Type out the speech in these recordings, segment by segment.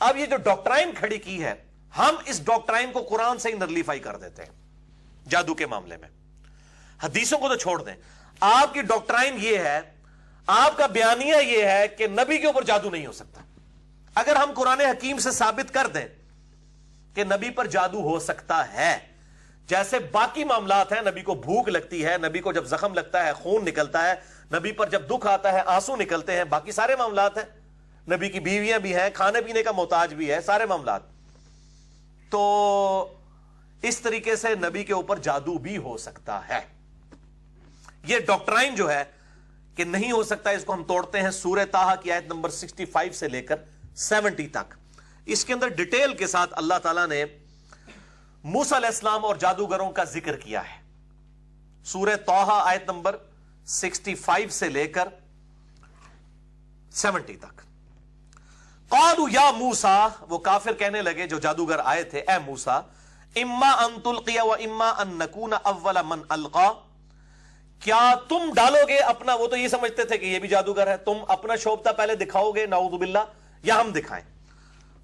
اب یہ جو ڈاکٹرائن کھڑی کی ہے، ہم اس ڈاکٹرائن کو قرآن سے ہی نرلیفائی کر دیتے ہیں جادو کے معاملے میں. حدیثوں کو تو چھوڑ دیں، آپ کی ڈاکٹرائن یہ ہے، آپ کا بیانیہ یہ ہے کہ نبی کے اوپر جادو نہیں ہو سکتا. اگر ہم قرآن حکیم سے ثابت کر دیں کہ نبی پر جادو ہو سکتا ہے، جیسے باقی معاملات ہیں، نبی کو بھوک لگتی ہے، نبی کو جب زخم لگتا ہے خون نکلتا ہے، نبی پر جب دکھ آتا ہے آنسو نکلتے ہیں، باقی سارے معاملات ہیں، نبی کی بیویاں بھی ہیں، کھانے پینے کا محتاج بھی ہے، سارے معاملات. تو اس طریقے سے نبی کے اوپر جادو بھی ہو سکتا ہے. یہ ڈاکٹرائن جو ہے کہ نہیں ہو سکتا، اس کو ہم توڑتے ہیں سورہ طٰہٰ کی آیت نمبر 65 سے لے کر 70 تک. اس کے اندر ڈیٹیل کے ساتھ اللہ تعالیٰ نے موسیٰ علیہ السلام اور جادوگروں کا ذکر کیا ہے. سورہ طٰہٰ آیت نمبر 65 سے لے کر 70 تک. قالوا یا موسیٰ، وہ کافر کہنے لگے جو جادوگر آئے تھے، اے موسیٰ، اما ان تلقی و اما ان نکون اول من القا، کیا تم ڈالو گے اپنا، وہ تو یہ سمجھتے تھے کہ یہ بھی جادوگر ہے، تم اپنا شوبتا پہلے دکھاؤ گے نعوذ باللہ، یا ہم دکھائیں.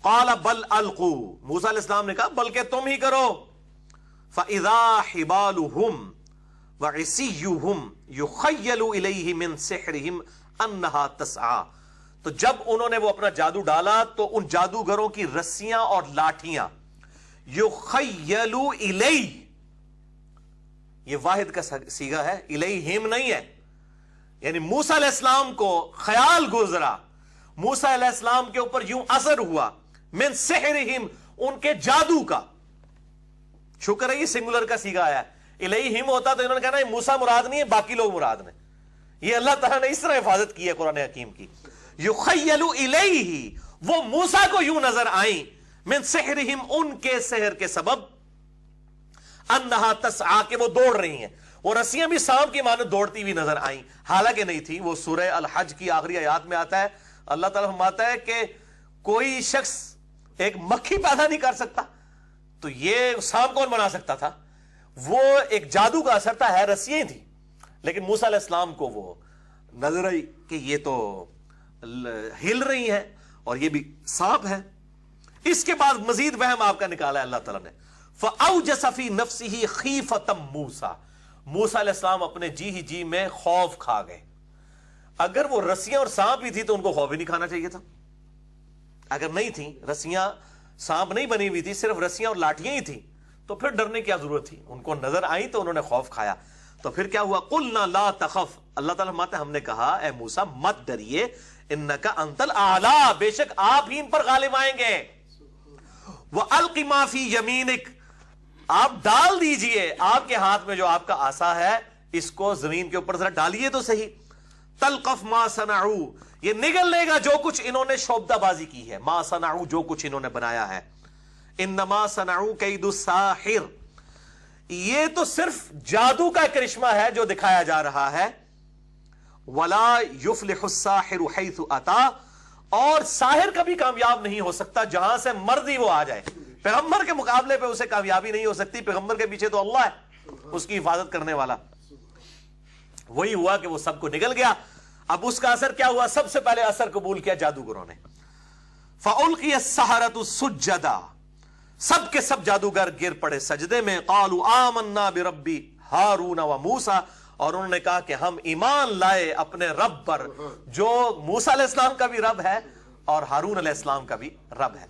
قال بل القوا، موسیٰ علیہ السلام نے کہا بلکہ تم ہی کرو. فاذا حبالهم وعصیهم یخیل الیہ من سحرهم انہا تسعی، تو جب انہوں نے وہ اپنا جادو ڈالا تو ان جادوگروں کی رسیاں اور لاٹھیاں، یخیل الیہ، یہ واحد کا صیغہ ہے، الیہم نہیں ہے، یعنی موسیٰ علیہ السلام کو خیال گزرا، موسیٰ علیہ السلام کے اوپر یوں اثر ہوا، من سحرہم، ان کے جادو کا. شکر ہے یہ سنگولر کا صیغہ آیا ہے، الیہم ہوتا تو انہوں نے کہا نا موسیٰ مراد نہیں ہے، باقی لوگ مراد نے. یہ اللہ تعالیٰ نے اس طرح حفاظت کی ہے قرآن حکیم کی. یخیل الیہ، وہ موسیٰ کو یوں نظر آئیں، من سحرہم، ان کے سحر کے سبب، انہا تسعی، کہ وہ دوڑ رہی ہیں. وہ رسیاں بھی سانپ کی مانند دوڑتی ہوئی نظر آئیں، حالانکہ نہیں تھی. وہ سورہ الحج کی آخری آیات میں آتا ہے، اللہ تعالیٰ فرماتا ہے کہ کوئی شخص ایک مکھی پیدا نہیں کر سکتا، تو یہ سانپ کون بنا سکتا تھا؟ وہ ایک جادو کا اثر تھا، ہے رسیاں تھی، لیکن موسیٰ علیہ السلام کو وہ نظر آئی کہ یہ تو ہل رہی ہیں اور یہ بھی سانپ ہے. اس کے بعد مزید وہم آپ کا نکالا ہے اللہ تعالیٰ نے. فَأَوْجَسَ فِي نَفْسِهِ خِيفَةً مُوسَى، موسیٰ علیہ السلام اپنے جی ہی جی میں خوف کھا گئے. اگر وہ رسیاں اور سانپ ہی تھی تو ان کو خوف ہی نہیں کھانا چاہیے تھا. اگر نہیں تھی رسیاں، سانپ نہیں بنی ہوئی تھی، صرف رسیاں اور لاٹھیاں ہی تھی، تو پھر ڈرنے کی کیا ضرورت تھی؟ ان کو نظر آئی تو انہوں نے خوف کھایا. تو پھر کیا ہوا؟ قُلْنَا لَا تَخَفْ، اللہ تعالیٰ فرماتے ہیں ہم نے کہا اے موسیٰ مت ڈریے، اِنَّكَ أَنْتَ الْأَعْلَىٰ، بے شک آپ ہی ان پر غالب آئیں گے. وَأَلْقِ مَا فِي يَمِينِكَ، آپ ڈال دیجئے آپ کے ہاتھ میں جو آپ کا عصا ہے، اس کو زمین کے اوپر ذرا ڈالیے تو صحیح. تلقف ما صنعوا، یہ نگل لے گا جو کچھ انہوں نے شعبدہ بازی کی ہے، ما صنعوا، جو کچھ انہوں نے بنایا ہے. انما صنعوا کید الساحر، یہ تو صرف جادو کا کرشمہ ہے جو دکھایا جا رہا ہے. ولا یفلح الساحر حیث اتا، اور ساحر کبھی کامیاب نہیں ہو سکتا جہاں سے مرضی وہ آ جائے. پیغمبر کے مقابلے پہ اسے کامیابی نہیں ہو سکتی، پیغمبر کے پیچھے تو اللہ ہے اس کی حفاظت کرنے والا. وہی ہوا کہ وہ سب کو نگل گیا. اب اس کا اثر کیا ہوا؟ سب سے پہلے اثر قبول کیا جادوگروں نے. فَأُلْقِيَ السَّحَرَةُ سُجَّدًا، سب کے سب جادوگر گر پڑے سجدے میں. قَالُوا آمَنَّا بِرَبِّ ہارون وموسیٰ، اور انہوں نے کہا کہ ہم ایمان لائے اپنے رب پر جو موسیٰ علیہ السلام کا بھی رب ہے اور ہارون علیہ السلام کا بھی رب ہے.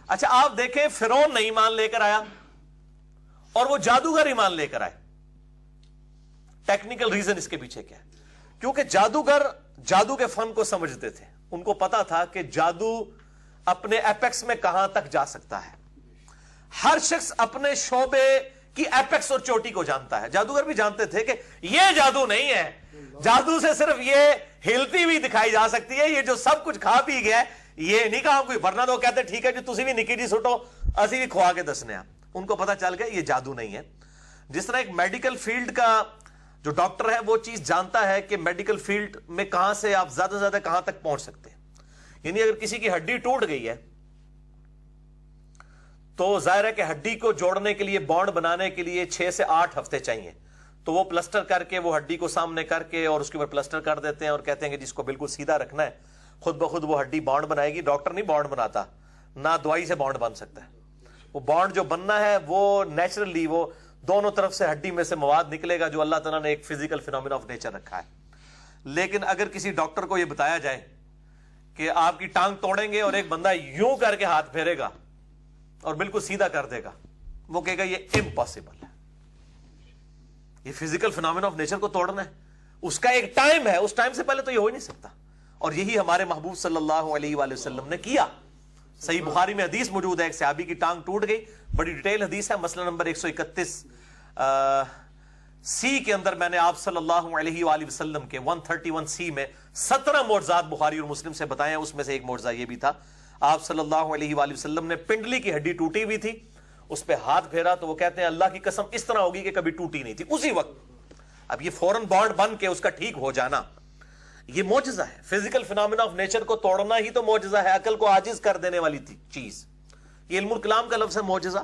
اچھا آپ دیکھیں، فرعون نہیں ایمان لے کر آیا اور وہ جادوگر ایمان لے کر آئے. ٹیکنیکل ریزن اس کے پیچھے کیا ہے؟ کیونکہ جادوگر جادو کے فن کو سمجھتے تھے، ان کو پتا تھا کہ جادو اپنے ایپیکس میں کہاں تک جا سکتا ہے. ہر شخص اپنے شعبے کی ایپیکس اور چوٹی کو جانتا ہے. جادوگر بھی جانتے تھے کہ یہ جادو نہیں ہے، جادو سے صرف یہ ہلتی ہوئی دکھائی جا سکتی ہے، یہ جو سب کچھ کھا پی گیا ہے یہ نہیں کہا کوئی. ورنہ تو کہتے ٹھیک ہے جی تسی بھی نکی جی سٹو، اسی بھی کھوا کے دسنے. ان کو پتا چل گیا یہ جادو نہیں ہے. جس طرح ایک میڈیکل فیلڈ کا جو ڈاکٹر ہے وہ چیز جانتا ہے کہ میڈیکل فیلڈ میں کہاں سے آپ زیادہ سے زیادہ کہاں تک پہنچ سکتے ہیں. یعنی اگر کسی کی ہڈی ٹوٹ گئی ہے تو ظاہر ہے کہ ہڈی کو جوڑنے کے لیے، بانڈ بنانے کے لیے 6 سے 8 ہفتے چاہیے. تو وہ پلسٹر کر کے وہ ہڈی کو سامنے کر کے اور اس کے اوپر پلسٹر کر دیتے ہیں اور کہتے ہیں کہ جس کو بالکل سیدھا رکھنا ہے خود بخود وہ ہڈی بانڈ بنائے گی. ڈاکٹر نہیں بانڈ بناتا، نہ دوائی سے بانڈ بن سکتا ہے. وہ بانڈ جو بننا ہے وہ نیچرلی وہ دونوں طرف سے ہڈی میں سے مواد نکلے گا جو اللہ تعالیٰ نے ایک فزیکل فینومینا آف نیچر رکھا ہے. لیکن اگر کسی ڈاکٹر کو یہ بتایا جائے کہ آپ کی ٹانگ توڑیں گے اور ایک بندہ یوں کر کے ہاتھ پھیرے گا اور بالکل سیدھا کر دے گا, وہ کہے گا یہ امپاسبل ہے, یہ فزیکل فینومینا آف نیچر کو توڑنا ہے, اس کا ایک ٹائم ہے, اس ٹائم سے پہلے تو یہ ہو ہی نہیں سکتا. اور یہی ہمارے محبوب صلی اللہ علیہ وآلہ وسلم نے کیا. صحیح بخاری میں حدیث موجود ہے, ایک صحابی کی ٹانگ ٹوٹ گئی, بڑی ڈیٹیل حدیث ہے, مسئلہ نمبر 131 سی کے اندر میں نے آپ صلی اللہ علیہ وآلہ وسلم کے 131 سی میں 17 معجزات بخاری اور مسلم سے بتائے ہیں. اس میں سے ایک معجزہ یہ بھی تھا, آپ صلی اللہ علیہ وآلہ وسلم نے پنڈلی کی ہڈی ٹوٹی ہوئی تھی, اس پہ ہاتھ پھیرا تو وہ کہتے ہیں اللہ کی قسم اس طرح ہوگی کہ کبھی ٹوٹی نہیں تھی اسی وقت. اب یہ فوراً بانڈ بن کے اس کا ٹھیک ہو جانا یہ معجزہ ہے. فزیکل فینومینا آف نیچر کو توڑنا ہی تو معجزہ ہے, عقل کو عاجز کر دینے والی چیز. یہ علم الکلام کا لفظ ہے معجزہ.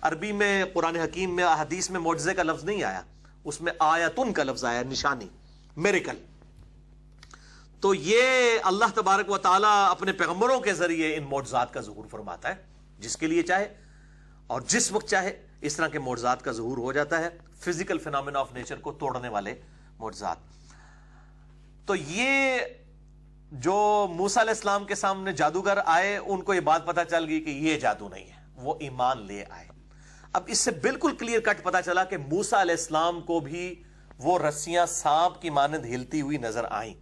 عربی میں قرآن حکیم میں حدیث میں معجزے کا لفظ نہیں آیا, اس میں آیتن کا لفظ آیا, نشانی, میریکل. تو یہ اللہ تبارک و تعالی اپنے پیغمبروں کے ذریعے ان معجزات کا ظہور فرماتا ہے, جس کے لیے چاہے اور جس وقت چاہے اس طرح کے معجزات کا ظہور ہو جاتا ہے, فزیکل فینومینا آف نیچر کو توڑنے والے معجزات. تو یہ جو موسیٰ علیہ السلام کے سامنے جادوگر آئے, ان کو یہ بات پتا چل گئی کہ یہ جادو نہیں ہے, وہ ایمان لے آئے. اب اس سے بالکل کلیئر کٹ پتا چلا کہ موسیٰ علیہ السلام کو بھی وہ رسیاں سانپ کی مانند ہلتی ہوئی نظر آئیں.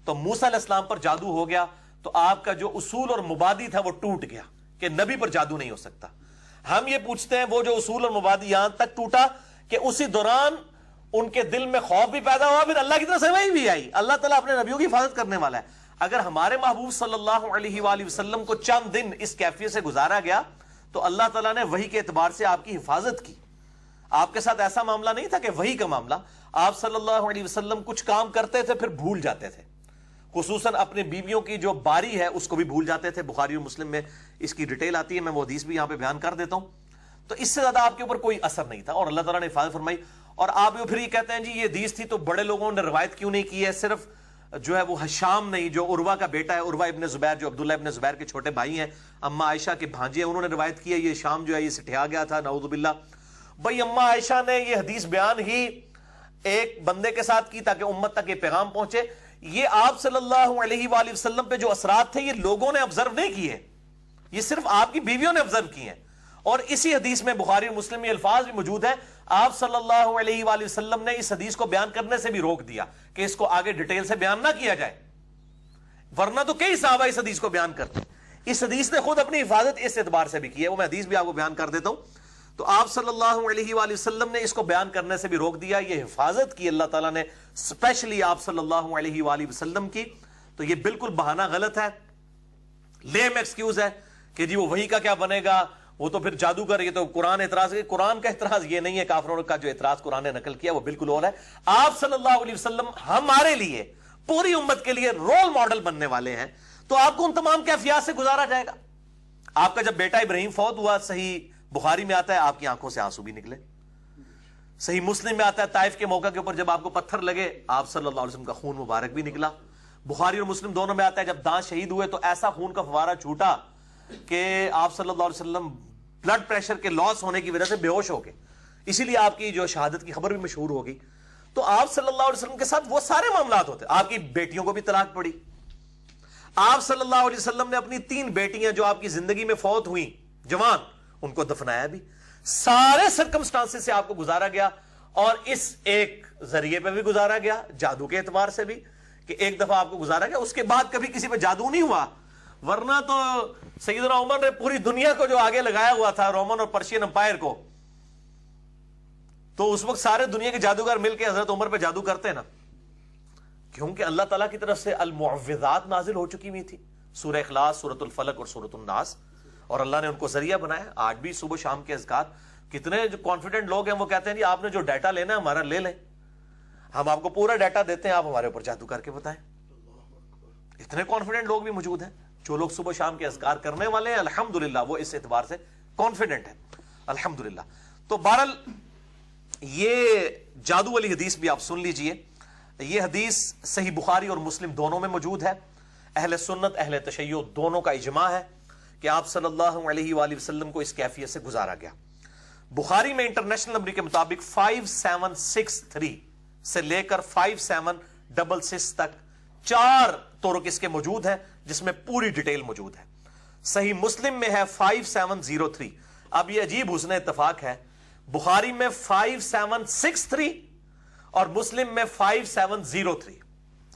تو موسیٰ علیہ السلام پر جادو ہو گیا تو آپ کا جو اصول اور مبادی تھا وہ ٹوٹ گیا کہ نبی پر جادو نہیں ہو سکتا. ہم یہ پوچھتے ہیں وہ جو اصول اور مبادی یہاں تک ٹوٹا کہ اسی دوران ان کے دل میں خوف بھی پیدا ہوا, پھر اللہ کی طرف سے وحی بھی آئی. اللہ تعالیٰ اپنے نبیوں کی حفاظت کرنے والا ہے. اگر ہمارے محبوب صلی اللہ علیہ وآلہ وسلم کو چند دن اس کیفیت سے گزارا گیا تو اللہ تعالیٰ نے وحی کے اعتبار سے آپ کی حفاظت کی. آپ کے ساتھ ایسا معاملہ نہیں تھا کہ وحی کا معاملہ, آپ صلی اللہ علیہ وسلم کچھ کام کرتے تھے پھر بھول جاتے تھے, خصوصاً اپنے بیویوں کی جو باری ہے اس کو بھی بھول جاتے تھے. بخاری اور مسلم میں اس کی ڈیٹیل آتی ہے, میں وہ حدیث بھی یہاں پہ بیان کر دیتا ہوں. تو اس سے زیادہ آپ کے اوپر کوئی اثر نہیں تھا اور اللہ تعالیٰ نے حفاظت فرمائی. اور آپ پھر یہ کہتے ہیں جی یہ حدیث تھی تو بڑے لوگوں نے روایت کیوں نہیں کی ہے, صرف جو ہے وہ حشام نہیں, جو عروہ کا بیٹا ہے, عروہ ابن زبیر, جو عبداللہ ابن زبیر کے چھوٹے بھائی ہیں, اما عائشہ کے بھانجے ہیں, انہوں نے روایت کی ہے. یہ شام جو ہے یہ سٹھیا گیا تھا, نعوذ باللہ. بھائی اما عائشہ نے یہ حدیث بیان ہی ایک بندے کے ساتھ کی تاکہ امت تک یہ پیغام پہنچے. یہ آپ صلی اللہ علیہ وآلہ وسلم پہ جو اثرات تھے یہ لوگوں نے آبزرو نہیں کیے, یہ صرف آپ کی بیویوں نے آبزرو کیے ہیں. اور اسی حدیث میں بخاری اور مسلم میں الفاظ بھی موجود ہیں, آپ صلی اللہ علیہ وآلہ وسلم نے اس حدیث کو بیان کرنے سے بھی روک دیا کہ اس کو آگے ڈیٹیل سے بیان نہ کیا جائے, ورنہ تو کئی صحابہ اس حدیث کو بیان کرتے. اس حدیث نے خود اپنی حفاظت اس اعتبار سے بھی کی ہے, وہ میں حدیث بھی آپ کو بیان کر دیتا ہوں. تو آپ صلی اللہ علیہ وآلہ وسلم نے اس کو بیان کرنے سے بھی روک دیا, یہ حفاظت کی اللہ تعالیٰ نے اسپیشلی آپ صلی اللہ علیہ وآلہ وسلم کی. تو یہ بالکل بہانہ غلط ہے, لیم ایکسکیوز ہے کہ جی وہ وحی کا کیا بنے گا, وہ تو پھر جادوگر, یہ تو قرآن اعتراض ہے. قرآن کا اعتراض یہ نہیں ہے, کافروں کا جو اعتراض قرآن نے نقل کیا وہ بالکل اور ہے. آپ صلی اللہ علیہ وسلم ہمارے لیے, پوری امت کے لیے رول ماڈل بننے والے ہیں, تو آپ کو ان تمام کیفیات سے گزارا جائے گا. آپ کا جب بیٹا ابراہیم فوت ہوا, صحیح بخاری میں آتا ہے آپ کی آنکھوں سے آنسو بھی نکلے, صحیح مسلم میں آتا ہے طائف کے موقع کے اوپر جب آپ کو پتھر لگے آپ صلی اللہ علیہ وسلم کا خون مبارک بھی نکلا. بخاری اور مسلم دونوں میں آتا ہے جب دانت شہید ہوئے تو ایسا خون کا فوارہ چھوٹا کہ آپ صلی اللہ علیہ وسلم بلڈ پریشر کے لاس ہونے کی وجہ سے بے ہوش ہو گئے, اسی لیے آپ کی جو شہادت کی خبر بھی مشہور ہو گئی. تو آپ صلی اللہ علیہ وسلم کے ساتھ وہ سارے معاملات ہوتے. آپ کی بیٹیوں کو بھی طلاق پڑی, آپ صلی اللہ علیہ وسلم نے اپنی 3 بیٹیاں جو آپ کی زندگی میں فوت ہوئیں جوان, ان کو دفنایا بھی. سارے سرکمسٹانسز سے آپ کو گزارا گیا, اور اس ایک ذریعے پہ بھی گزارا گیا, جادو کے اعتبار سے بھی, کہ ایک دفعہ آپ کو گزارا گیا, اس کے بعد کبھی کسی پہ جادو نہیں ہوا. ورنہ تو سیدنا عمر نے پوری دنیا کو جو آگے لگایا ہوا تھا, رومن اور پرشین امپائر کو, تو اس وقت سارے دنیا کے جادوگر مل کے حضرت عمر پہ جادو کرتے نا, کیونکہ اللہ تعالیٰ کی طرف سے المعوذات نازل ہو چکی ہوئی تھی, سورہ اخلاص, سورۃ الفلق اور سورۃ الناس, اور اللہ نے ان کو ذریعہ بنایا. آج بھی صبح شام کے اذکار, کتنے جو کانفیڈنٹ لوگ ہیں وہ کہتے ہیں جی آپ نے جو ڈیٹا لینا ہے ہمارا لے لیں, ہم آپ کو پورا ڈیٹا دیتے ہیں, آپ ہمارے اوپر جادو کر کے بتائیں. اتنے کانفیڈنٹ لوگ بھی موجود ہیں. جو لوگ صبح شام کے اذکار کرنے والے ہیں الحمدللہ وہ اس اعتبار سے کانفیڈنٹ ہیں الحمدللہ. تو بہرحال یہ جادو والی حدیث بھی آپ سن لیجئے. یہ حدیث صحیح بخاری اور مسلم دونوں میں موجود ہے. اہل سنت اہل تشیع دونوں کا اجماع ہے کہ آپ صلی اللہ علیہ وآلہ وسلم کو اس کیفیت سے گزارا گیا۔ بخاری میں انٹرنیشنل نمبر کے مطابق 5763 سے لے کر 5766 تک 4 طرق اس کے موجود ہیں، جس میں پوری ڈیٹیل موجود ہے۔ صحیح مسلم میں ہے 5703۔ اب یہ عجیب حسن اتفاق ہے، بخاری میں 5763 اور مسلم میں 5703،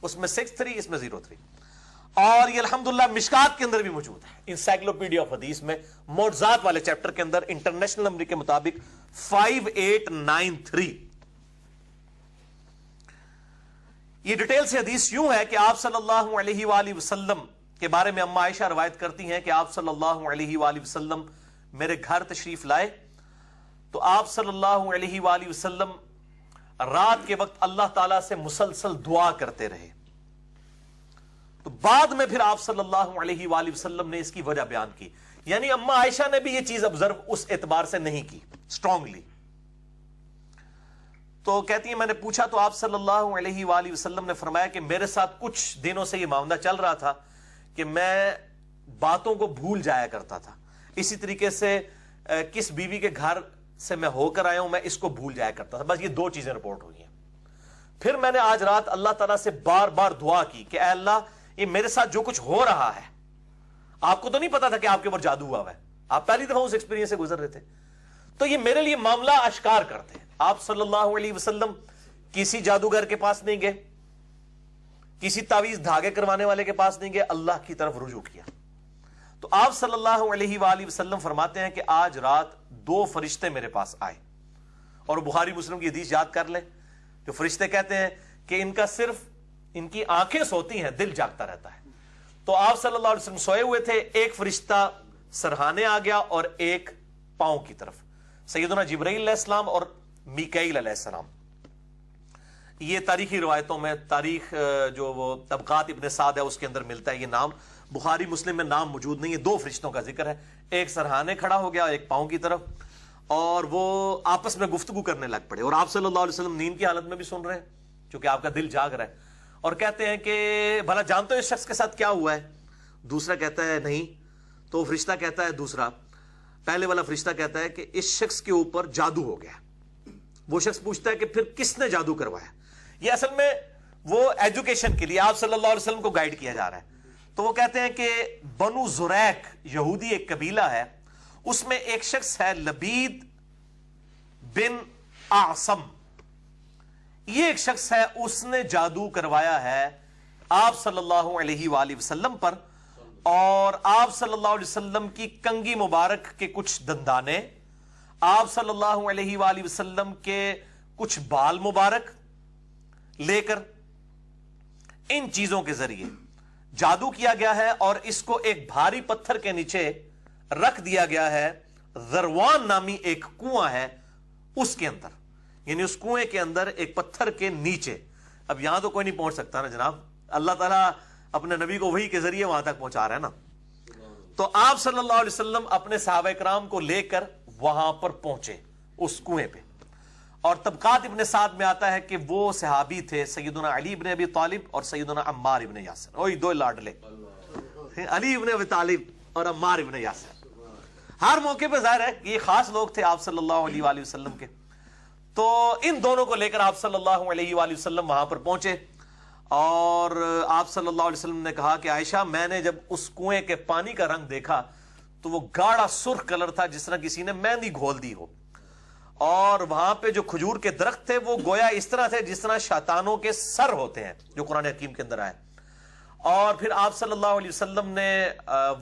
اس میں 63 اس میں 03، اور یہ الحمدللہ مشکات کے اندر بھی موجود ہے، انسائکلوپیڈیا آف حدیث میں معجزات والے چیپٹر کے اندر انٹرنیشنل نمبر کے مطابق 5893۔ یہ ڈیٹیل سے حدیث یوں ہے کہ آپ صلی اللہ علیہ وآلہ وسلم کے بارے میں اما عائشہ روایت کرتی ہیں کہ آپ صلی اللہ علیہ وآلہ وسلم میرے گھر تشریف لائے تو آپ صلی اللہ علیہ وآلہ وسلم رات کے وقت اللہ تعالیٰ سے مسلسل دعا کرتے رہے۔ تو بعد میں پھر آپ صلی اللہ علیہ وآلہ وسلم نے اس کی وجہ بیان کی، یعنی اما عائشہ نے بھی یہ چیز آبزرو اس اعتبار سے نہیں کی اسٹرانگلی۔ تو کہتی ہیں میں نے پوچھا تو آپ صلی اللہ علیہ وآلہ وسلم نے فرمایا کہ میرے ساتھ کچھ دنوں سے یہ معاملہ چل رہا تھا کہ میں باتوں کو بھول جایا کرتا تھا، اسی طریقے سے کس بیوی کے گھر سے میں ہو کر آیا ہوں میں اس کو بھول جایا کرتا تھا۔ بس یہ 2 چیزیں رپورٹ ہوئی ہیں۔ پھر میں نے آج رات اللہ تعالیٰ سے بار بار دعا کی کہ اے اللہ، یہ میرے ساتھ جو کچھ ہو رہا ہے، آپ کو تو نہیں پتا تھا کہ آپ کے اوپر جادو ہوا ہے، آپ پہلی دفعہ اس ایکسپیرینس سے گزر رہے تھے، تو یہ میرے لیے معاملہ اشکار کرتے ہیں۔ آپ صلی اللہ علیہ وسلم کسی جادوگر کے پاس نہیں گئے، کسی تعویذ دھاگے کروانے والے کے پاس نہیں گئے، اللہ کی طرف رجوع کیا۔ تو آپ صلی اللہ علیہ وآلہ وسلم فرماتے ہیں کہ آج رات 2 فرشتے میرے پاس آئے، اور بخاری مسلم کی حدیث یاد کر لیں، جو فرشتے کہتے ہیں کہ ان کا صرف ان کی آنکھیں سوتی ہیں، دل جاگتا رہتا ہے۔ تو آپ صلی اللہ علیہ وسلم سوئے ہوئے تھے، ایک فرشتہ سرہانے آ گیا اور ایک پاؤں کی طرف، سیدنا جبرائیل علیہ السلام اور میکائیل علیہ السلام۔ یہ تاریخی روایتوں میں، تاریخ جو وہ طبقات ابن سعد ہے اس کے اندر ملتا ہے یہ نام، بخاری مسلم میں نام موجود نہیں ہے۔ 2 فرشتوں کا ذکر ہے، ایک سرہانے کھڑا ہو گیا ایک پاؤں کی طرف، اور وہ آپس میں گفتگو کرنے لگ پڑے، اور آپ صلی اللہ علیہ وسلم نیند کی حالت میں بھی سن رہے ہیں چونکہ آپ کا دل جاگ رہا ہے، اور کہتے ہیں کہ بھلا جانتے ہو اس شخص کے ساتھ کیا ہوا ہے؟ دوسرا کہتا ہے نہیں، تو فرشتہ کہتا ہے، دوسرا پہلے والا فرشتہ کہتا ہے کہ اس شخص کے اوپر جادو ہو گیا۔ وہ شخص پوچھتا ہے کہ پھر کس نے جادو کروایا؟ یہ اصل میں وہ ایجوکیشن کے لیے آپ صلی اللہ علیہ وسلم کو گائیڈ کیا جا رہا ہے۔ تو وہ کہتے ہیں کہ بنو زریق یہودی ایک قبیلہ ہے، اس میں ایک شخص ہے لبید بن اعصم، یہ ایک شخص ہے، اس نے جادو کروایا ہے آپ صلی اللہ علیہ وآلہ وسلم پر، اور آپ صلی اللہ علیہ وسلم کی کنگھی مبارک کے کچھ دندانے، آپ صلی اللہ علیہ وآلہ وسلم کے کچھ بال مبارک لے کر ان چیزوں کے ذریعے جادو کیا گیا ہے، اور اس کو ایک بھاری پتھر کے نیچے رکھ دیا گیا ہے۔ ذروان نامی ایک کنواں ہے اس کے اندر، یعنی اس کنویں کے اندر ایک پتھر کے نیچے۔ اب یہاں تو کوئی نہیں پہنچ سکتا نا جناب، اللہ تعالیٰ اپنے نبی کو وحی کے ذریعے وہاں تک پہنچا رہا ہے نا۔ تو آپ صلی اللہ علیہ وسلم اپنے صحابہ کرام کو لے کر وہاں پر پہنچے اس کنویں پہ، اور طبقات ابن سعد میں آتا ہے کہ وہ صحابی تھے سیدنا علی ابن ابی طالب اور سیدنا عمار ابن یاسر، وہی 2 لاڈلے، علی ابن ابی طالب اور عمار ابن یاسر۔ ہر موقع پہ ظاہر ہے کہ یہ خاص لوگ تھے آپ صلی اللہ علیہ وآلہ وسلم کے۔ تو ان دونوں کو لے کر آپ صلی اللہ علیہ وآلہ وسلم وہاں پر پہنچے، اور آپ صلی اللہ علیہ وسلم نے کہا کہ عائشہ، میں نے جب اس کنویں کے پانی کا رنگ دیکھا تو وہ گاڑھا سرخ کلر تھا، جس طرح کسی نے مہندی گھول دی ہو، اور وہاں پہ جو کھجور کے درخت تھے وہ گویا اس طرح تھے جس طرح شیطانوں کے سر ہوتے ہیں، جو قرآن حکیم کے اندر آئے۔ اور پھر آپ صلی اللہ علیہ وسلم نے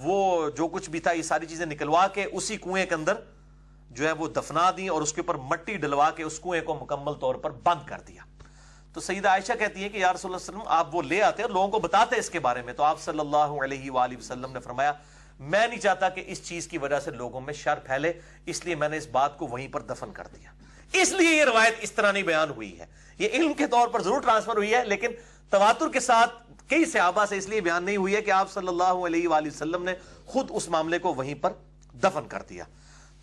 وہ جو کچھ بھی تھا یہ ساری چیزیں نکلوا کے اسی کنویں کے اندر جو ہے وہ دفنا دی، اور اس کے اوپر مٹی ڈلوا کے اس کنویں کو مکمل طور پر بند کر دیا۔ تو سیدہ عائشہ کہتی ہے کہ یا رسول اللہ صلی اللہ علیہ وسلم، آپ وہ لے آتے اور لوگوں کو بتاتے اس کے بارے میں، تو آپ صلی اللہ علیہ وآلہ وسلم نے فرمایا میں نہیں چاہتا کہ اس چیز کی وجہ سے لوگوں میں شر پھیلے، اس لیے میں نے اس بات کو وہیں پر دفن کر دیا۔ اس لیے یہ روایت اس طرح نہیں بیان ہوئی ہے، یہ علم کے طور پر ضرور ٹرانسفر ہوئی ہے، لیکن تواتر کے ساتھ کئی صحابہ سے اس لیے بیان نہیں ہوئی ہے کہ آپ صلی اللہ علیہ وآلہ وسلم نے خود اس معاملے کو وہیں پر دفن کر دیا۔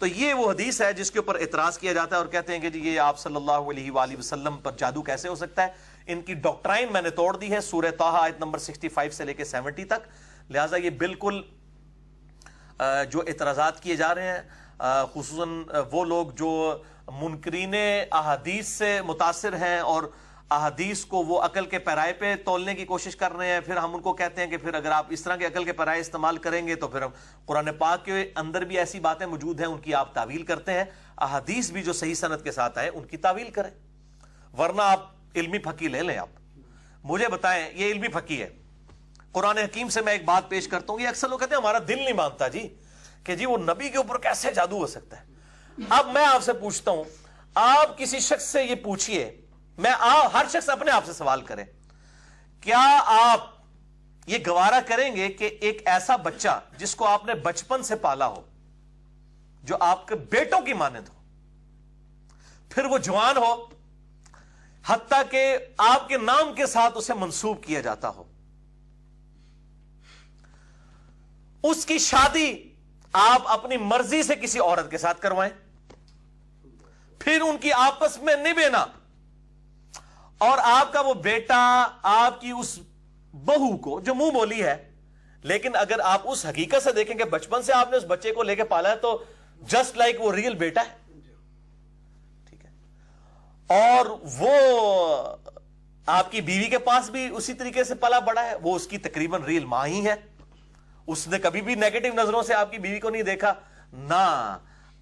تو یہ وہ حدیث ہے جس کے اوپر اعتراض کیا جاتا ہے، اور کہتے ہیں کہ جی یہ آپ صلی اللہ علیہ وآلہ وسلم پر جادو کیسے ہو سکتا ہے؟ ان کی ڈاکٹرائن میں نے توڑ دی ہے سورہ طٰہٰ آیت نمبر 65 سے لے کے 70 تک، لہٰذا یہ بالکل جو اعتراضات کیے جا رہے ہیں، خصوصاً وہ لوگ جو منکرین احادیث سے متاثر ہیں اور احادیث کو وہ عقل کے پیرائے پہ تولنے کی کوشش کر رہے ہیں، پھر ہم ان کو کہتے ہیں کہ پھر اگر آپ اس طرح کے عقل کے پیرائے استعمال کریں گے تو پھر ہم قرآن پاک کے اندر بھی ایسی باتیں موجود ہیں ان کی آپ تعویل کرتے ہیں، احادیث بھی جو صحیح سند کے ساتھ آئے ان کی تعویل کریں، ورنہ آپ علمی پھکی لے لیں۔ آپ مجھے بتائیں، یہ علمی پھکی ہے، قرآن حکیم سے میں ایک بات پیش کرتا ہوں، یہ اکثر لوگ کہتے ہیں ہمارا دل نہیں مانتا جی کہ جی وہ نبی کے اوپر کیسے جادو ہو سکتا ہے۔ اب میں آپ سے پوچھتا ہوں، آپ کسی شخص سے یہ پوچھئے، ہر شخص اپنے آپ سے سوال کرے، کیا آپ یہ گوارا کریں گے کہ ایک ایسا بچہ جس کو آپ نے بچپن سے پالا ہو، جو آپ کے بیٹوں کی مانند ہو، پھر وہ جوان ہو، حتیٰ کہ آپ کے نام کے ساتھ اسے منسوب کیا جاتا ہو، اس کی شادی آپ اپنی مرضی سے کسی عورت کے ساتھ کروائیں، پھر ان کی آپس میں نبھنا، اور آپ کا وہ بیٹا آپ کی اس بہو کو جو منہ بولی ہے، لیکن اگر آپ اس حقیقت سے دیکھیں کہ بچپن سے آپ نے اس بچے کو لے کے پالا ہے تو جسٹ لائک وہ ریئل بیٹا ہے، ٹھیک ہے، اور وہ آپ کی بیوی کے پاس بھی اسی طریقے سے پلا بڑا ہے، وہ اس کی تقریباً ریئل ماں ہی ہے، اس نے کبھی بھی نیگیٹو نظروں سے آپ کی بیوی کو نہیں دیکھا، نہ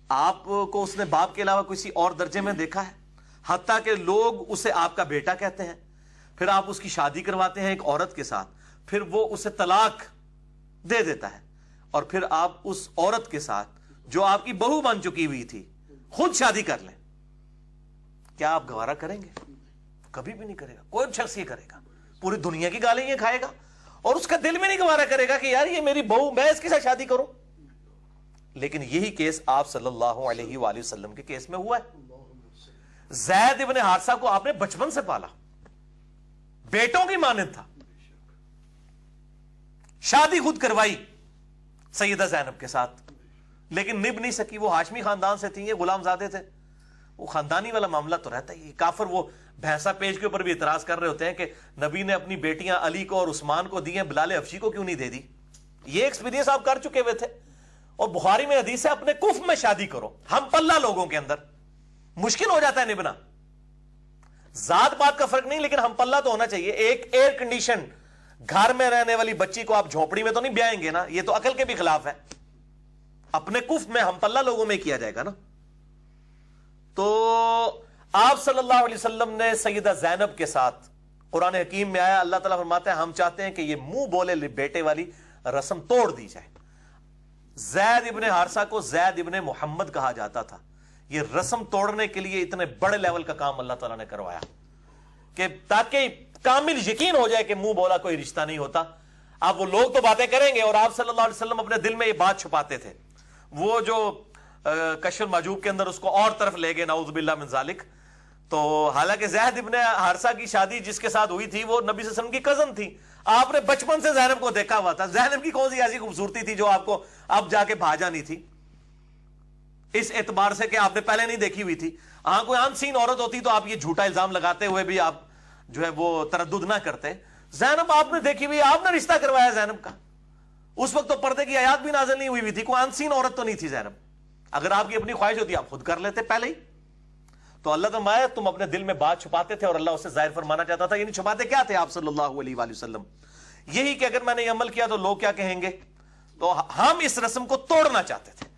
آپ کو اس نے باپ کے علاوہ کسی اور درجے میں دیکھا ہے، حتیٰ کہ لوگ اسے آپ کا بیٹا کہتے ہیں، پھر آپ اس کی شادی کرواتے ہیں ایک عورت کے ساتھ، پھر وہ اسے طلاق دے دیتا ہے، اور پھر آپ اس عورت کے ساتھ جو آپ کی بہو بن چکی ہوئی تھی خود شادی کر لیں، کیا آپ گوارا کریں گے؟ کبھی بھی نہیں کرے گا، کوئی شخص یہ کرے گا، پوری دنیا کی گالیں یہ کھائے گا، اور اس کا دل میں نہیں گوارا کرے گا کہ یار یہ میری بہو، میں اس کے ساتھ شادی کروں۔ لیکن یہی کیس آپ صلی اللہ علیہ وآلہ وسلم کے کیس میں ہوا ہے۔ زید ابن حارثہ کو آپ نے بچپن سے پالا، بیٹوں کی مانند تھا، شادی خود کروائی سیدہ زینب کے ساتھ، لیکن نبھ نہیں سکی، وہ ہاشمی خاندان سے تھی، یہ غلام زادے تھے، وہ خاندانی والا معاملہ تو رہتا ہی۔ کافر وہ بھینسا پیج کے اوپر بھی اعتراض کر رہے ہوتے ہیں کہ نبی نے اپنی بیٹیاں علی کو اور عثمان کو دی ہیں، بلال حبشی کو کیوں نہیں دے دی؟ یہ ایکسپیرینس آپ کر چکے ہوئے تھے، اور بخاری میں حدیث ہے اپنے کف میں شادی کرو، ہم پلہ لوگوں کے اندر مشکل ہو جاتا ہے نبھنا، ذات بات کا فرق نہیں، لیکن ہم پلہ تو ہونا چاہیے۔ ایک ایئر کنڈیشن گھر میں رہنے والی بچی کو آپ جھونپڑی میں تو نہیں بیائیں گے نا، یہ تو عقل کے بھی خلاف ہے، اپنے کف میں ہم پلہ لوگوں میں کیا جائے گا نا۔ تو آپ صلی اللہ علیہ وسلم نے سیدہ زینب کے ساتھ، قرآن حکیم میں آیا، اللہ تعالیٰ فرماتے ہیں ہم چاہتے ہیں کہ یہ منہ بولے بیٹے والی رسم توڑ دی جائے۔ زید ابن حارثہ کو زید ابن محمد کہا جاتا تھا، یہ رسم توڑنے کے لیے اتنے بڑے لیول کا کام اللہ تعالیٰ نے کروایا کہ تاکہ کامل یقین ہو جائے کہ منہ بولا کوئی رشتہ نہیں ہوتا۔ اب وہ لوگ تو باتیں کریں گے، اور آپ صلی اللہ علیہ وسلم اپنے دل میں یہ بات چھپاتے تھے، وہ جو کشف المحجوب کے اندر اس کو اور طرف لے گئے، نعوذ باللہ من ذالک۔ تو حالانکہ زید ابن حارثہ کی شادی جس کے ساتھ ہوئی تھی وہ نبی صلی اللہ علیہ وسلم کی کزن تھی، آپ نے بچپن سے زینب کو دیکھا ہوا تھا، زینب کی کون سی ایسی خوبصورتی تھی جو آپ کو اب جا کے بھا جانی تھی، اس اعتبار سے کہ آپ نے پہلے نہیں دیکھی ہوئی تھی۔ ہاں کوئی ان سین عورت ہوتی تو آپ یہ جھوٹا الزام لگاتے ہوئے بھی آپ جو ہے وہ تردد نہ کرتے۔ زینب آپ نے دیکھی ہوئی، آپ نے رشتہ کروایا زینب کا، اس وقت تو پردے کی آیات بھی نازل نہیں ہوئی ہوئی تھی، کوئی ان سین عورت تو نہیں تھی زینب، اگر آپ کی اپنی خواہش ہوتی آپ خود کر لیتے پہلے ہی۔ تو اللہ تعالیٰ تم اپنے دل میں بات چھپاتے تھے اور اللہ اسے ظاہر فرمانا چاہتا تھا، یعنی چھپاتے کیا تھے آپ صلی اللہ علیہ وآلہ وسلم؟ یہی کہ اگر میں نے یہ عمل کیا تو لوگ کیا کہیں گے، تو ہم اس رسم کو توڑنا چاہتے تھے۔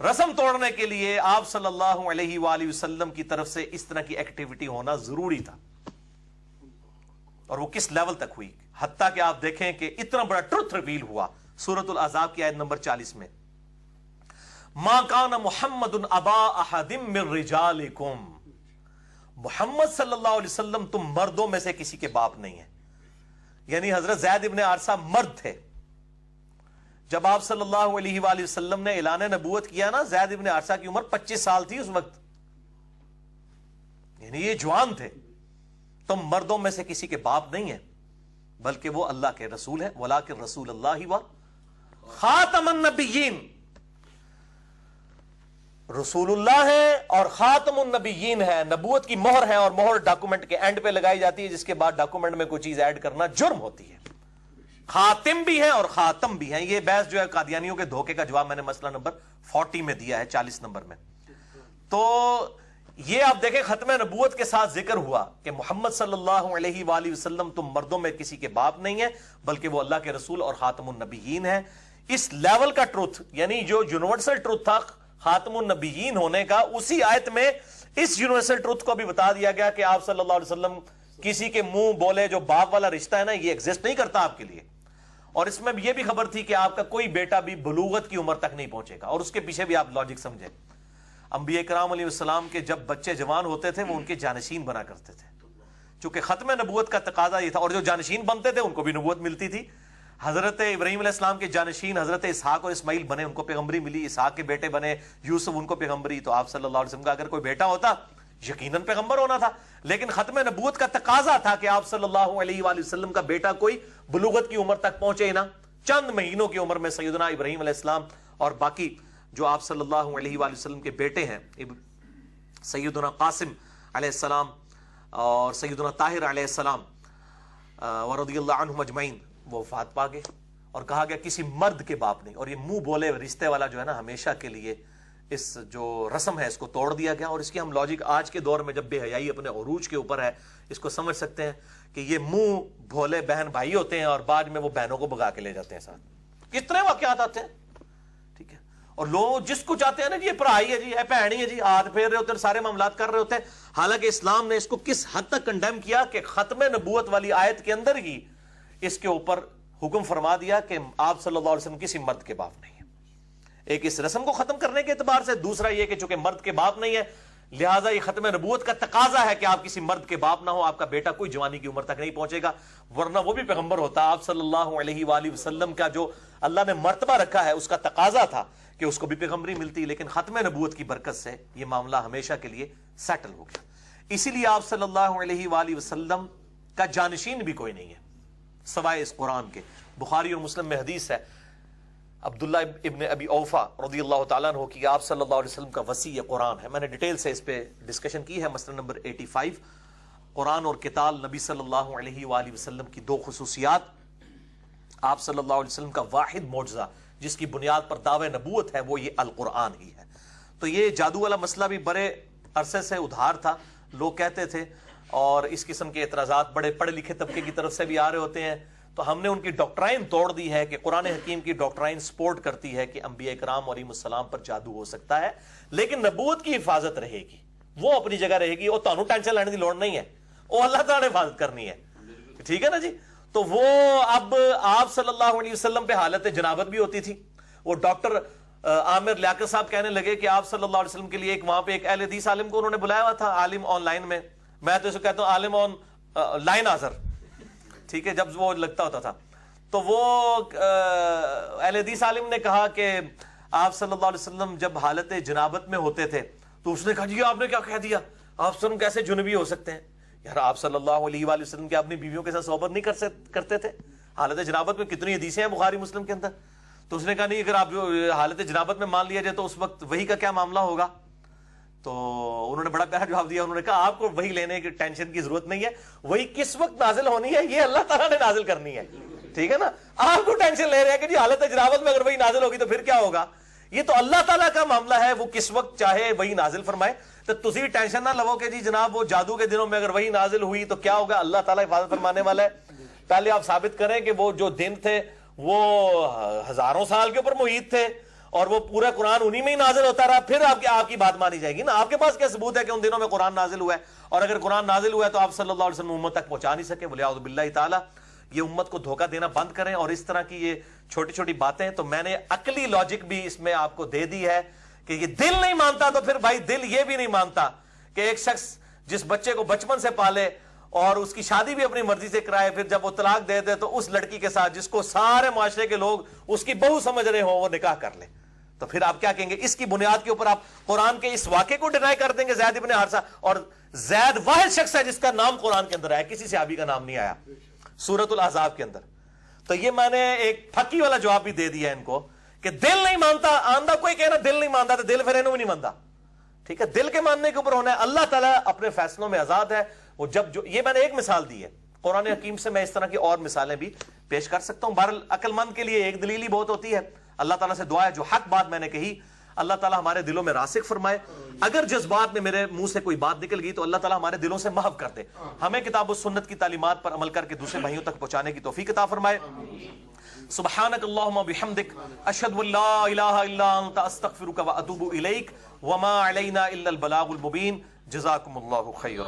رسم توڑنے کے لیے آپ صلی اللہ علیہ وآلہ وسلم کی طرف سے اس طرح کی ایکٹیویٹی ہونا ضروری تھا، اور وہ کس لیول تک ہوئی، حتیٰ کہ آپ دیکھیں کہ اتنا بڑا ٹروتھ ریویل ہوا سورۃ الاحزاب کی آیت نمبر 40 میں، ما کان محمد ابا احد من رجالکم، محمد صلی اللہ علیہ وسلم تم مردوں میں سے کسی کے باپ نہیں ہیں، یعنی حضرت زید ابن حارثہ مرد تھے۔ جب آپ صلی اللہ علیہ وآلہ وسلم نے اعلان نبوت کیا نا، زید ابن حارثہ کی عمر 25 سال تھی اس وقت، یعنی یہ جوان تھے۔ تم مردوں میں سے کسی کے باپ نہیں ہیں، بلکہ وہ اللہ کے رسول ہیں، وَلَٰكِن رسول اللہ و خاتم النبیین، رسول اللہ ہے اور خاتم النبیین ہے، نبوت کی مہر ہے، اور مہر ڈاکومنٹ کے اینڈ پہ لگائی جاتی ہے، جس کے بعد ڈاکومنٹ میں کوئی چیز ایڈ کرنا جرم ہوتی ہے۔ خاتم بھی ہیں اور خاتم بھی ہیں. یہ بحث جو ہے قادیانیوں کے دھوکے کا جواب میں نے مسئلہ نمبر 40 میں دیا ہے, 40 نمبر میں. تو یہ آپ دیکھیں ختم نبوت کے ساتھ ذکر ہوا کہ محمد صلی اللہ علیہ وآلہ وسلم تم مردوں میں کسی کے باپ نہیں ہیں بلکہ وہ اللہ کے رسول اور خاتم النبیین ہیں. اس لیول کا ٹروتھ, یعنی جو یونیورسل ٹروتھ تھا خاتم النبیین ہونے کا, اسی آیت میں اس یونیورسل ٹروتھ کو بھی بتا دیا گیا کہ آپ صلی اللہ علیہ وسلم کسی کے منہ بولے جو باپ والا رشتہ ہے نا, یہ ایگزسٹ نہیں کرتا آپ کے لیے. اور اس میں یہ بھی خبر تھی کہ آپ کا کوئی بیٹا بھی بلوغت کی عمر تک نہیں پہنچے گا. اور اس کے پیچھے بھی آپ لاجک سمجھیں, انبیاء کرام علیہ السلام کے جب بچے جوان ہوتے تھے وہ ان کے جانشین بنا کرتے تھے, چونکہ ختم نبوت کا تقاضا یہ تھا. اور جو جانشین بنتے تھے ان کو بھی نبوت ملتی تھی. حضرت ابراہیم علیہ السلام کے جانشین حضرت اسحاق اور اسماعیل بنے, ان کو پیغمبری ملی. اسحاق کے بیٹے بنے یوسف, ان کو پیغمبری. تو آپ صلی اللہ علیہ وسلم کا اگر کوئی بیٹا ہوتا یقیناً پیغمبر ہونا تھا, لیکن ختم نبوت کا تقاضا تھا کہ آپ صلی اللہ علیہ وآلہ وسلم کا بیٹا کوئی بلوغت کی عمر تک پہنچے نا. چند مہینوں کی عمر میں سیدنا ابراہیم علیہ السلام اور باقی جو آپ صلی اللہ علیہ وآلہ وسلم کے بیٹے ہیں, سیدنا قاسم علیہ السلام اور سیدنا طاہر علیہ السلام ورضی اللہ عنہم اجمعین, وہ وفات پا گئے. اور کہا گیا کسی مرد کے باپ نہیں. اور یہ منہ بولے رشتے والا جو ہے نا, ہمیشہ کے لیے اس جو رسم ہے اس کو توڑ دیا گیا. اور اس کی ہم لاجک آج کے دور میں جب بے حیائی اپنے عروج کے اوپر ہے اس کو سمجھ سکتے ہیں کہ یہ منہ بھولے بہن بھائی ہوتے ہیں اور بعد میں وہ بہنوں کو بھگا کے لے جاتے ہیں ساتھ. کس طرح واقعات آتے ہیں, ٹھیک ہے. اور لوگ جس کو چاہتے ہیں نا جی یہ پڑھائی ہے جی, یہ بہنی ہے جی, ہاتھ پھیر رہے ہوتے ہیں, سارے معاملات کر رہے ہوتے ہیں. حالانکہ اسلام نے اس کو کس حد تک کنڈیم کیا کہ ختم نبوت والی آیت کے اندر ہی اس کے اوپر حکم فرما دیا کہ آپ صلی اللہ علیہ وسلم کسی مرد کے باپ نہیں ہے. ایک اس رسم کو ختم کرنے کے اعتبار سے, دوسرا یہ کہ چونکہ مرد کے باپ نہیں ہے لہٰذا یہ ختم نبوت کا تقاضا ہے کہ آپ کسی مرد کے باپ نہ ہو, آپ کا بیٹا کوئی جوانی کی عمر تک نہیں پہنچے گا, ورنہ وہ بھی پیغمبر ہوتا. آپ صلی اللہ علیہ وآلہ وسلم کا جو اللہ نے مرتبہ رکھا ہے اس کا تقاضا تھا کہ اس کو بھی پیغمبری ملتی, لیکن ختم نبوت کی برکت سے یہ معاملہ ہمیشہ کے لیے سیٹل ہو گیا. اسی لیے آپ صلی اللہ علیہ وآلہ وسلم کا جانشین بھی کوئی نہیں ہے سوائے اس قرآن کے. بخاری اور مسلم میں حدیث ہے عبداللہ ابن ابی اوفا رضی اللہ تعالیٰ عنہ کی, آپ صلی اللہ علیہ وسلم کا وصی قرآن ہے. میں نے ڈیٹیل سے اس پہ ڈسکشن کی ہے, مسئلہ نمبر 85. قرآن اور قتال, نبی صلی اللہ علیہ وآلہ وسلم کی دو خصوصیات. آپ صلی اللہ علیہ وسلم کا واحد معجزہ جس کی بنیاد پر دعوے نبوت ہے وہ یہ القرآن ہی ہے. تو یہ جادو والا مسئلہ بھی بڑے عرصے سے ادھار تھا, لوگ کہتے تھے, اور اس قسم کے اعتراضات بڑے پڑھے لکھے طبقے کی طرف سے بھی آ رہے ہوتے ہیں. تو ہم نے ان کی ڈاکٹرائن توڑ دی ہے کہ قرآن حکیم کی ڈاکٹرائن سپورٹ کرتی ہے کہ انبیاء کرام علیہ السلام پر جادو ہو سکتا ہے, لیکن نبوت کی حفاظت رہے گی, وہ اپنی جگہ رہے گی. وہ تانوں ٹینشن لینے کی لوڑ نہیں ہے, وہ اللہ تعالیٰ نے حفاظت کرنی ہے, ٹھیک ہے نا جی. تو وہ اب آپ صلی اللہ علیہ وسلم پہ حالت جنابت بھی ہوتی تھی. وہ ڈاکٹر عامر لیاقت صاحب کہنے لگے کہ آپ صلی اللہ علیہ وسلم کے لیے ایک وہاں پہ ایک اہل حدیث عالم کو انہوں نے بلایا ہوا تھا, عالم آن لائن میں, میں تو اسے کہتا ہوں عالم آن لائن حاضر, ٹھیک ہے, جب وہ لگتا ہوتا تھا. تو وہ اہل حدیث عالم نے کہا کہ آپ صلی اللہ علیہ وسلم جب حالت جنابت میں ہوتے تھے تو اس نے کہا جی آپ نے کیا کہہ دیا, آپ صلی کیسے جنبی ہو سکتے ہیں. یار آپ صلی اللہ علیہ وآلہ وسلم کے اپنی بیویوں کے ساتھ صحبت نہیں کرتے تھے حالت جنابت میں؟ کتنی حدیثیں ہیں بخاری مسلم کے اندر. تو اس نے کہا نہیں, اگر آپ حالت جنابت میں مان لیا جائے تو اس وقت وحی کا کیا معاملہ ہوگا. تو انہوں نے بڑا پیارا جواب دیا, انہوں نے کہا آپ کو وحی لینے کی ٹینشن کی ضرورت نہیں ہے, وحی کس وقت نازل ہونی ہے یہ اللہ تعالیٰ نے نازل کرنی ہے, ٹھیک ہے نا. آپ کو ٹینشن لے رہے ہیں کہ جی حالت جنابت میں اگر وحی نازل ہوگی تو پھر کیا ہوگا. یہ تو اللہ تعالیٰ کا معاملہ ہے, وہ کس وقت چاہے وحی نازل فرمائے. تو تسی ٹینشن نہ لو کہ جی جناب وہ جادو کے دنوں میں اگر وحی نازل ہوئی تو کیا ہوگا, اللہ تعالیٰ حفاظت فرمانے والا ہے. پہلے آپ ثابت کریں کہ وہ جو دن تھے وہ ہزاروں سال کے اوپر محیط تھے اور وہ پورا قرآن انہی میں ہی نازل ہوتا رہا, پھر آپ کی بات مانی جائے گی نا. آپ کے پاس کیا ثبوت ہے کہ ان دنوں میں قرآن نازل ہوا ہے, اور اگر قرآن نازل ہوا ہے تو آپ صلی اللہ علیہ وسلم امت تک پہنچا نہیں سکے. ولیعوذ باللہ تعالی, یہ امت کو دھوکہ دینا بند کریں. اور اس طرح کی یہ چھوٹی چھوٹی باتیں, تو میں نے عقلی لاجک بھی اس میں آپ کو دے دی ہے کہ یہ دل نہیں مانتا تو پھر بھائی دل یہ بھی نہیں مانتا کہ ایک شخص جس بچے کو بچپن سے پالے اور اس کی شادی بھی اپنی مرضی سے کرائے, پھر جب وہ طلاق دے دے تو اس لڑکی کے ساتھ جس کو سارے معاشرے کے لوگ اس کی بہو سمجھ رہے ہوں وہ نکاح کر لے, تو پھر آپ کیا کہیں گے؟ اس کی بنیاد کے اوپر آپ قرآن کے اس واقعے کو ڈینائی کر دیں گے. زید ابن حارثہ, اور زید واحد شخص ہے جس کا نام قرآن کے اندر آیا, کسی صحابی کا نام نہیں آیا سورۃ الاحزاب کے اندر. تو یہ میں نے ایک پھکی والا جواب بھی دے دیا ان کو کہ دل نہیں مانتا. آندہ کوئی کہنا دل نہیں مانتا تو دل پھر انہوں نہیں مانتا, ٹھیک ہے, دل کے ماننے کے اوپر ہونا ہے. اللہ تعالیٰ اپنے فیصلوں میں آزاد ہے. وہ جب جو یہ میں نے ایک مثال دی ہے, قرآن حکیم سے میں اس طرح کی اور مثالیں بھی پیش کر سکتا ہوں. بہرحال عقل مند کے لیے ایک دلیل ہی بہت ہوتی ہے. اللہ تعالیٰ سے دعا ہے جو حق بات میں نے کہی اللہ تعالیٰ ہمارے دلوں میں راسخ فرمائے. اگر جذبات میں میرے منہ سے کوئی بات نکل گئی تو اللہ تعالیٰ ہمارے دلوں سے محو کر دے. ہمیں کتاب و سنت کی تعلیمات پر عمل کر کے دوسرے بھائیوں تک پہنچانے کی توفیق عطا فرمائے. سبحانک اللہم بحمدک اشہد ان لا الہ الا انت استغفرک واتوب الیک وما علینا الا البلاغ المبین. جزاکم اللہ خیرا.